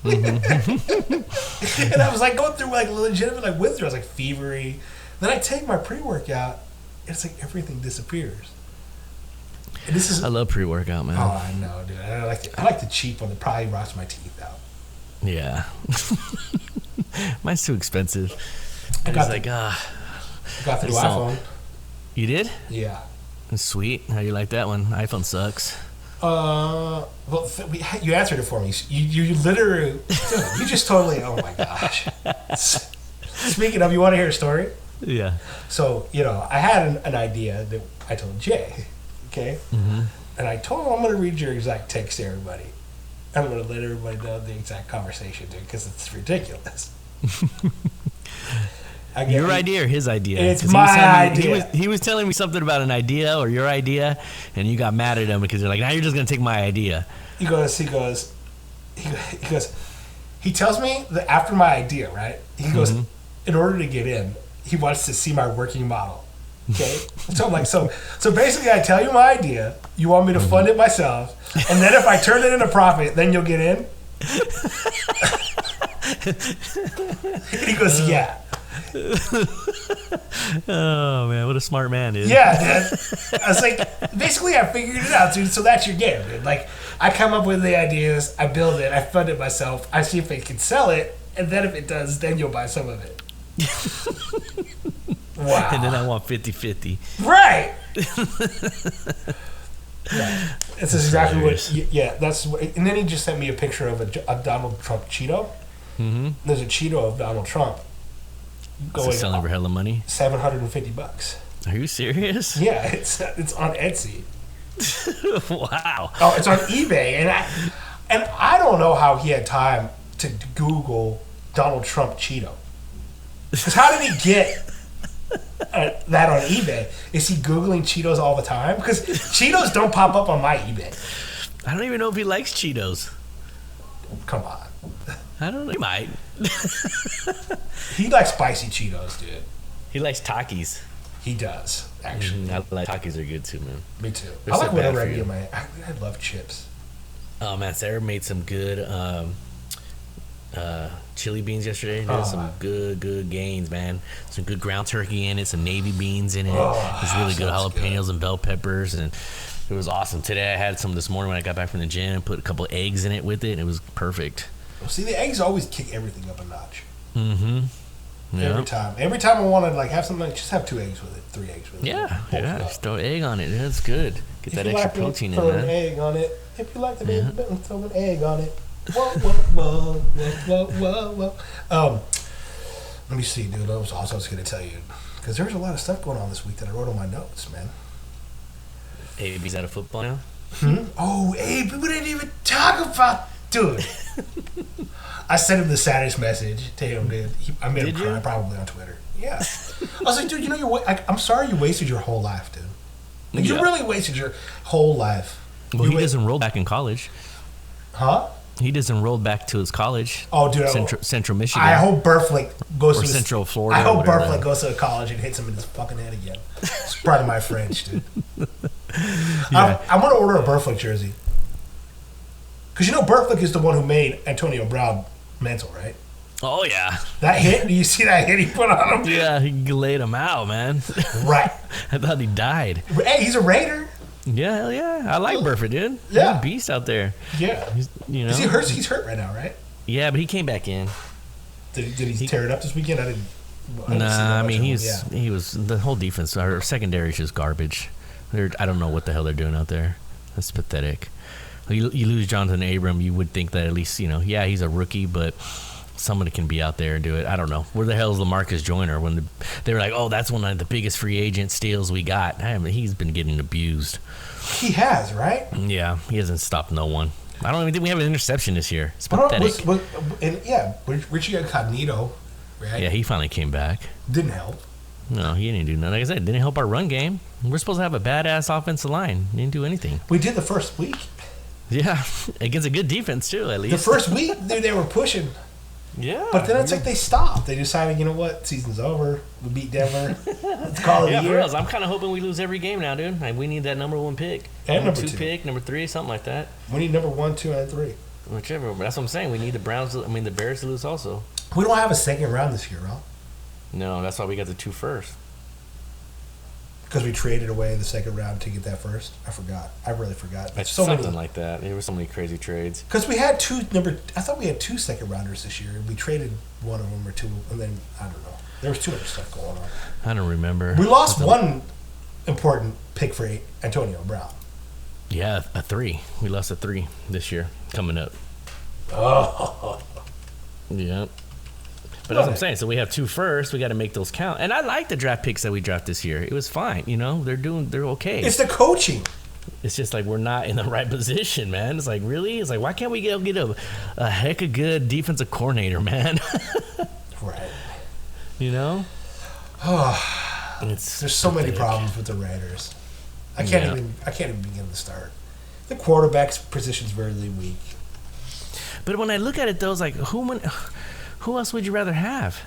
And I was like going through like legitimate like withdrawals, like fevery. Then I take my pre-workout, and it's like everything disappears. And this is I love pre-workout, man. Oh, I know, dude. I like the cheap one that probably rots my teeth out. Yeah. Mine's too expensive. I got the new iPhone. You did? Yeah. Sweet. How you like that one? iPhone sucks. Well, you answered it for me. You literally, dude, you just totally. Oh my gosh. Speaking of, you want to hear a story? Yeah. So, you know, I had an idea that I told Jay, okay? And I told him, I'm going to read your exact text to everybody. I'm going to let everybody know the exact conversation, dude, because it's ridiculous. Your idea or his idea? It's my idea. He was telling me something about an idea or your idea, and you got mad at him because you're like, now you're just going to take my idea. He tells me that after my idea, right? He goes, in order to get in, he wants to see my working model. Okay? So I'm like, so basically I tell you my idea, you want me to fund it myself, and then if I turn it into profit, then you'll get in? And he goes, yeah. Oh man, what a smart man, dude. Yeah, dude. I was like, basically I figured it out, dude, so that's your game, dude. Like, I come up with the ideas, I build it, I fund it myself, I see if I can sell it, and then if it does, then you'll buy some of it. Wow. And then I want 50-50. Right. Yeah. It's exactly hilarious. what. Yeah, that's what. And then he just sent me a picture of a Donald Trump Cheeto. There's a Cheeto of Donald Trump going selling for hella money. $750. Are you serious? Yeah, it's on Etsy. Wow. Oh, it's on eBay, and I don't know how he had time to Google Donald Trump Cheeto. Because how did he get that on eBay? Is he Googling Cheetos all the time? Because Cheetos don't pop up on my eBay. I don't even know if he likes Cheetos. Come on. I don't know. He might. He likes spicy Cheetos, dude. He likes Takis. He does, actually. I like Takis are good too, man. Me too. They're I so like bad whatever for I you. get. I love chips. Oh man, Sarah made some good chili beans yesterday. Did some good gains, man. Some good ground turkey in it, some navy beans in it. It was really good. Jalapenos and bell peppers, and it was awesome. Today I had some this morning when I got back from the gym. Put a couple eggs in it with it, and it was perfect. Well, see, the eggs always kick everything up a notch. Mm-hmm. Yeah. Every time I want to like have something, just have 2 eggs with it, 3 eggs with it. Yeah. Just throw egg on it. That's good. Get that extra protein in, throw man. an egg on it. If you like the baby, throw an egg on it. Whoa. Let me see, dude. I was going to tell you because there's a lot of stuff going on this week that I wrote on my notes, man. AB's out of football now. Oh, Abe, we didn't even talk about, dude. I sent him the saddest message to him, dude. I made him cry probably on Twitter. Yeah. I was like, dude, you know, I'm sorry you wasted your whole life, dude. Like, you really wasted your whole life. Well, he doesn't roll back in college. Huh? He doesn't roll back to his college. Oh, dude. Central Michigan. I hope Burflick goes to Central Florida. I hope Burflick goes to college and hits him in his fucking head again. It's probably my French, dude. Yeah. I want to order a Burflick jersey. Because you know Burflick is the one who made Antonio Brown mental, right? Oh, yeah. That hit? Do you see that hit he put on him? Yeah, he laid him out, man. Right. I thought he died. Hey, he's a Raider. Yeah, hell yeah. I like Burford, dude. Yeah. He's a beast out there. Yeah. You know? Is he hurt? He's hurt right now, right? Yeah, but he came back in. Did he tear it up this weekend? I didn't Nah, I mean, he was the whole defense. Our secondary is just garbage. I don't know what the hell they're doing out there. That's pathetic. You lose Jonathan Abram, you would think that at least, you know, yeah, he's a rookie, but somebody can be out there and do it. I don't know. Where the hell is LaMarcus Joyner? When they were like, oh, that's one of the biggest free agent steals we got. I mean, he's been getting abused. He has, right? Yeah, he hasn't stopped no one. I don't even think we have an interception this year. It's pathetic. Richie Incognito, right? Yeah, he finally came back. Didn't help. No, he didn't do nothing. Like I said, didn't help our run game. We're supposed to have a badass offensive line. Didn't do anything. We did the first week. Yeah, against a good defense too, at least. The first week, they were pushing. Yeah. But then it's like they stopped. They decided, you know what, season's over. We beat Denver. Let's call it a year. For real. I'm kind of hoping we lose every game now, dude. Like, we need that number 1 pick. And number 2 pick, number 3, something like that. We need number 1, 2, and 3. Whichever. But that's what I'm saying. We need the the Bears to lose also. We don't have a second round this year, huh? No, that's why we got the 2 first. Because we traded away the second round to get that first? I forgot. I really forgot. It's something like that. There were so many crazy trades. Because we had I thought we had 2 second rounders this year. We traded one of them or 2, and then, I don't know. There was too much stuff going on. I don't remember. We lost one important pick for Antonio Brown. Yeah, a 3. We lost a 3 this year coming up. Oh. Yeah. But that's what I'm saying. So we have 2 first. We got to make those count. And I like the draft picks that we drafted this year. It was fine. You know, they're okay. It's the coaching. It's just like we're not in the right position, man. It's like, really? It's like, why can't we get a heck of good defensive coordinator, man? Right. You know? There's so many problems with the Raiders. I can't even begin to start. The quarterback's position's really weak. But when I look at it, though, it's like, who else would you rather have?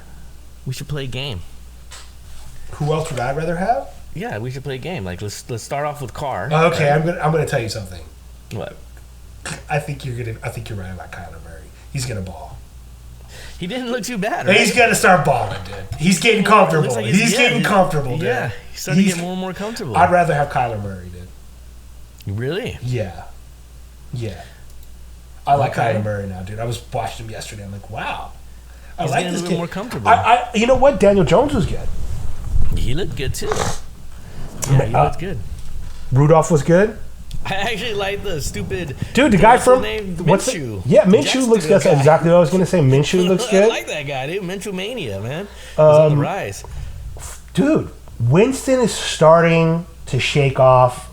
We should play a game. Who else would I rather have? Yeah, we should play a game. Like, let's start off with Carr. Okay, right? I'm gonna tell you something. What? I think you're right about Kyler Murray. He's gonna ball. He didn't look too bad, right? He's gonna start balling, dude. He's getting comfortable. Like he's getting comfortable, dude. Yeah, he's starting to get more and more comfortable. I'd rather have Kyler Murray, dude. Really? Yeah. I like Kyler Murray now, dude. I was watching him yesterday. I'm like, wow. He's like getting this a little kid. more comfortable. You know what? Daniel Jones was good. He looked good too. Yeah, he looked good. Rudolph was good. I actually like the stupid dude. The guy from Minshew. Minshew looks good. That's exactly what I was going to say. Minshew looks good. I like that guy, dude. Minshew mania, man. He's on the rise. Dude, Winston is starting to shake off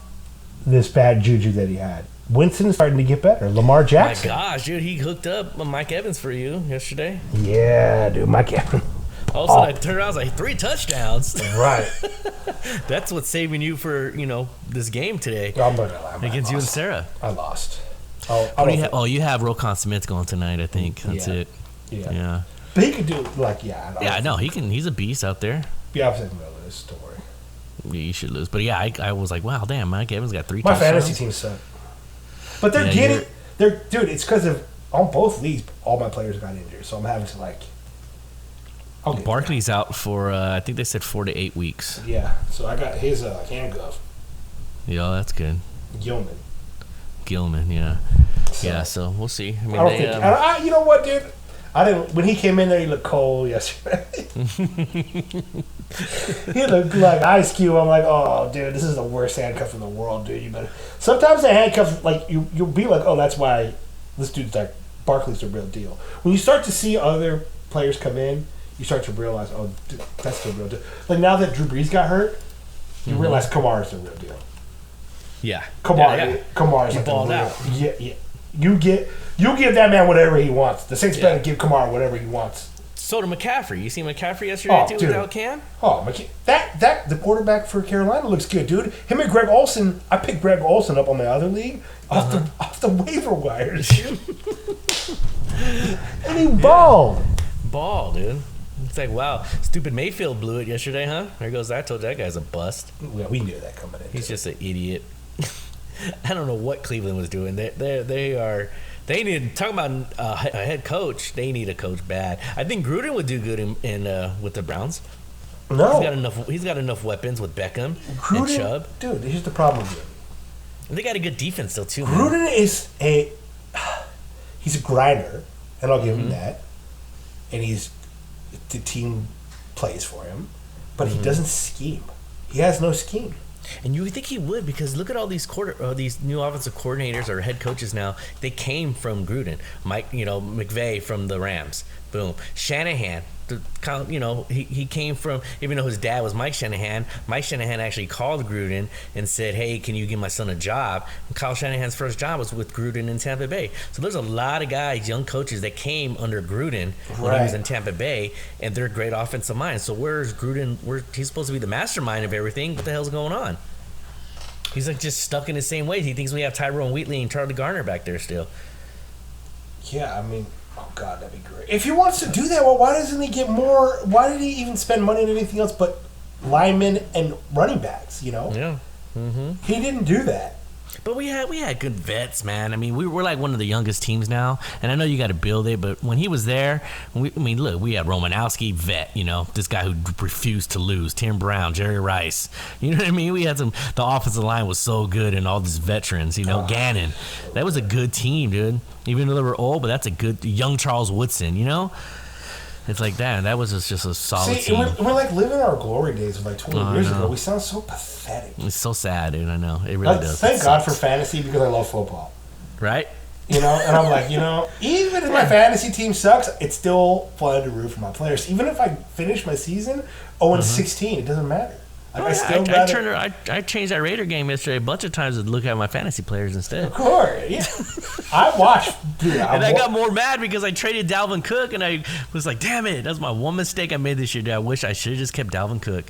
this bad juju that he had. Winston is starting to get better. Lamar Jackson. My gosh, dude, he hooked up Mike Evans for you yesterday. Yeah, dude, Mike Evans. All of a sudden, I turned around, I was like, 3 touchdowns. Right. That's what's saving you for, this game today. I'm not gonna lie, against you and Sarah. I lost. You have Roquan Smith going tonight, I think. That's it. Yeah. But he could do, I know. He's a beast out there. Yeah, I'm saying no lose. Don't worry. Yeah, you should lose. But yeah, I was like, wow, damn, Mike Evans got 3 My touchdowns. fantasy team suck. But they're dude, it's because of on both leagues, all my players got injured, so I'm having to like. Barkley's out for I think they said 4 to 8 weeks. Yeah, so I got his hand glove. Yeah, that's good. Gilman, yeah. Yeah, so we'll see. I mean, you know what, dude? When he came in there, he looked cold yesterday. He looked like Ice Cube. I'm like, oh, dude, this is the worst handcuff in the world, dude. You better. Sometimes the handcuff, like you'll be like, oh, that's why this dude's like Barkley's the real deal. When you start to see other players come in, you start to realize, oh, dude, that's the real deal. Like now that Drew Brees got hurt, you realize Kamara's the real deal. Yeah. Kamara's he like balled the real. out. Yeah. You give that man whatever he wants. The Saints better give Kamara whatever he wants. So did McCaffrey. You see McCaffrey yesterday too without Cam? Oh, that the quarterback for Carolina looks good, dude. Him and Greg Olsen. I picked Greg Olsen up on my other league off the waiver wires, dude. And he balled. Ball, dude. It's like, wow, stupid Mayfield blew it yesterday, huh? There goes that. I told you that guy's a bust. Yeah, we knew that coming in. He's just an idiot. I don't know what Cleveland was doing. They need talk about a head coach. They need a coach bad. I think Gruden would do good in with the Browns. No, he's got enough weapons with Beckham and Chubb. Dude, here's the problem with Gruden. And they got a good defense still too. Gruden is he's a grinder, and I'll give him that. And the team plays for him, but he doesn't scheme. He has no scheme. And you would think he would, because look at all these these new offensive coordinators or head coaches now. They came from Gruden. McVay from the Rams. Boom. Shanahan. He came from, even though his dad was Mike Shanahan actually called Gruden and said, hey, can you give my son a job? And Kyle Shanahan's first job was with Gruden in Tampa Bay. So there's a lot of guys, young coaches, that came under Gruden when he was in Tampa Bay, and they're great offensive minds. So where's Gruden? He's supposed to be the mastermind of everything. What the hell's going on? He's like just stuck in the same ways. He thinks we have Tyrone Wheatley and Charlie Garner back there still. Yeah, I mean, oh God, that'd be great. If he wants to do that, well, why doesn't he get more? Why did he even spend money on anything else but linemen and running backs? Yeah. He didn't do that. But we had good vets, man. I mean, we're like one of the youngest teams now, and I know you got to build it. But when he was there, we had Romanowski, vet. This guy who refused to lose. Tim Brown, Jerry Rice. You know what I mean? We had the offensive line was so good, and all these veterans. Gannon. That was a good team, dude. Even though they were old, but that's a good young Charles Woodson. It's like that. That was just a solid team. We're like living our glory days of like 20 years ago. We sound so pathetic. It's so sad, dude. I know. It really does. Thank God for fantasy, because I love football. Right? And I'm like, even if my fantasy team sucks, it's still fun to root for my players. Even if I finish my season 0-16, it doesn't matter. I changed that Raider game yesterday a bunch of times to look at my fantasy players instead. Of course, yeah. I watched, dude. I got more mad because I traded Dalvin Cook, and I was like, damn it, that's my one mistake I made this year. Dude, I wish I should have just kept Dalvin Cook,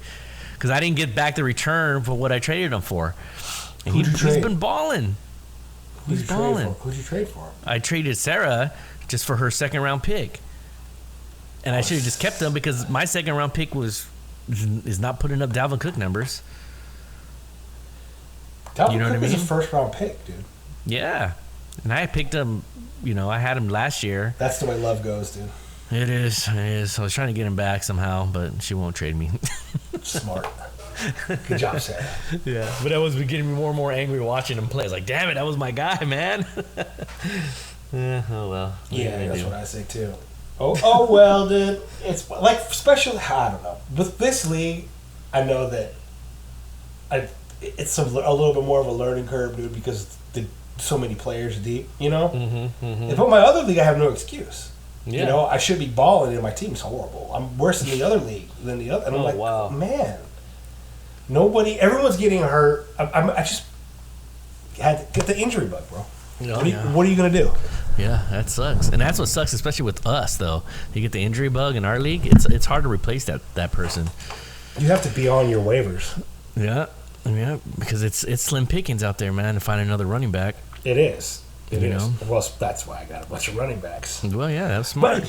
because I didn't get back the return for what I traded him for. And he's been balling. He's balling. Who'd you trade for? I traded Sarah just for her second-round pick. And I should have just kept him, because my second-round pick is not putting up Dalvin Cook numbers. Dalvin Cook is a first-round pick, dude. Yeah. And I picked him, I had him last year. That's the way love goes, dude. It is. I was trying to get him back somehow, but she won't trade me. Smart. Good job, Sarah. Yeah. But I was getting me more and more angry watching him play. I was like, damn it, that was my guy, man. Yeah, oh well. Yeah, that's what I say, too. Oh well, dude. It's like special. I don't know. With this league, I know that it's a little bit more of a learning curve, dude, because so many players deep. But my other league, I have no excuse. Yeah. I should be balling, and my team's horrible. I'm worse in the other league than the other. And I'm like, wow, man. Everyone's getting hurt. I just had to get the injury bug, bro. What are you gonna do? Yeah, that sucks. And that's what sucks, especially with us, though. You get the injury bug in our league, it's hard to replace that person. You have to be on your waivers. Yeah, because it's slim pickings out there, man, to find another running back. It is. It is. Well, that's why I got a bunch of running backs. Well, yeah, that's smart.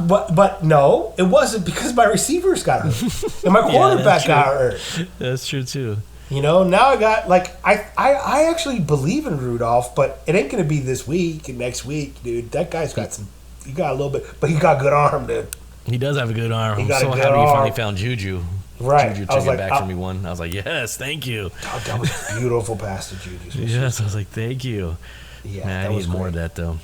But no, it wasn't, because my receivers got hurt. And my quarterback got hurt. That's true, too. Now I got I actually believe in Rudolph, but it ain't gonna be this week and next week, dude. That guy's got he got a little bit, but he got good arm, dude. He does have a good arm. I'm got so a good happy he finally arm. found Juju. Right. Juju I was took it like, back from me one. I was like, yes, thank you. That was a beautiful pass to Juju. Yes, I was like, thank you. Yeah, Man, I need more of that though.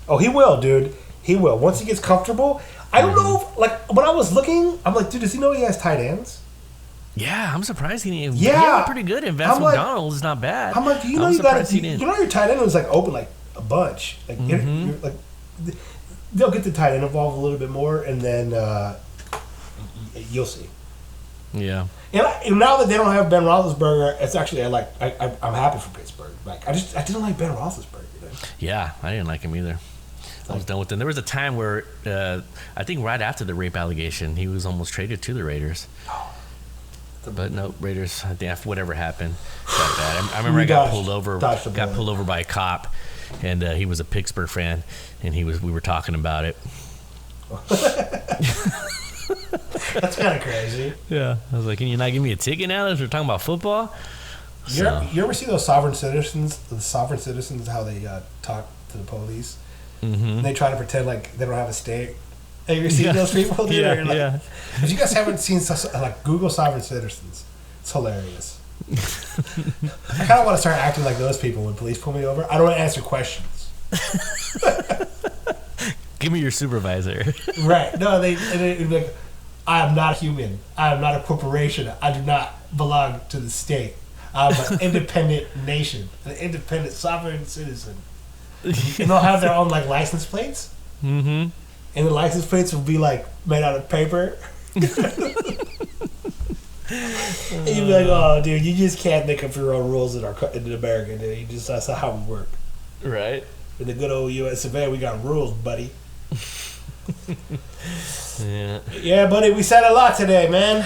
Oh, he will, dude. He will. Once he gets comfortable. I don't know if, when I was looking, I'm like, dude, does he know he has tight ends? Yeah, I'm surprised he didn't. Yeah. He had pretty good. And Vance I'm like- McDonald is not bad. I'm like, do you know I'm you got surprised he didn't. your tight end was open a bunch. You're they'll get the tight end involved a little bit more, and then you'll see. Yeah. And now that they don't have Ben Roethlisberger, it's actually I'm happy for Pittsburgh. I didn't like Ben Roethlisberger. Yeah, I didn't like him either. I was done with him. There was a time where I think right after the rape allegation, he was almost traded to the Raiders. But no, Raiders. I think after whatever happened, got bad. I remember I got pulled over by a cop, and he was a Pittsburgh fan, and we were talking about it. That's kind of crazy. Yeah, I was like, can you not give me a ticket now that we're talking about football? You ever see those sovereign citizens? The sovereign citizens, how they talk to the police, and they try to pretend like they don't have a state. Have you ever seen those people? Dude? Yeah. If you guys haven't seen Google sovereign citizens, it's hilarious. I kind of want to start acting like those people when police pull me over. I don't want to answer questions. Give me your supervisor. Right? No, they'd be like, I am not a human. I am not a corporation. I do not belong to the state. I'm an independent nation, an independent sovereign citizen. And they'll have their own license plates. Mm-hmm. And the license plates will be made out of paper. And you'd be like, oh, dude, you just can't make up your own rules in America, dude. That's not how we work. Right. In the good old U.S. of A., we got rules, buddy. Yeah. Yeah, buddy, we said a lot today, man.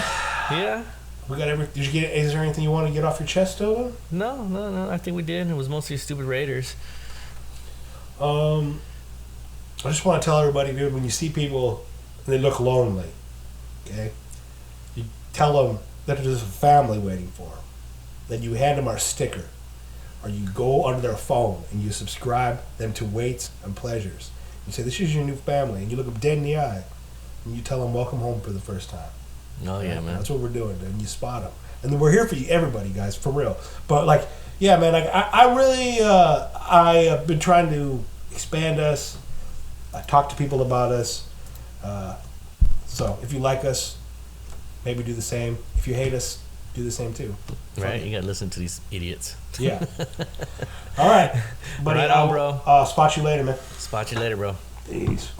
Yeah. We got is there anything you want to get off your chest, though? No. I think we did. It was mostly stupid Raiders. I just want to tell everybody, dude, when you see people and they look lonely, okay, you tell them that there's a family waiting for them. Then you hand them our sticker, or you go onto their phone and you subscribe them to Weights and Pleasures. You say, this is your new family, and you look them dead in the eye, and you tell them, welcome home for the first time. Oh, yeah, man. That's what we're doing, dude. And you spot them. And then we're here for you, everybody, guys, for real. But, yeah, man, I really, I have been trying to expand us. I talk to people about us. So if you like us, maybe do the same. If you hate us, do the same too. Right? You got to listen to these idiots. Yeah. All right. Buddy, Right on, bro. I'll spot you later, man. Spot you later, bro. Peace.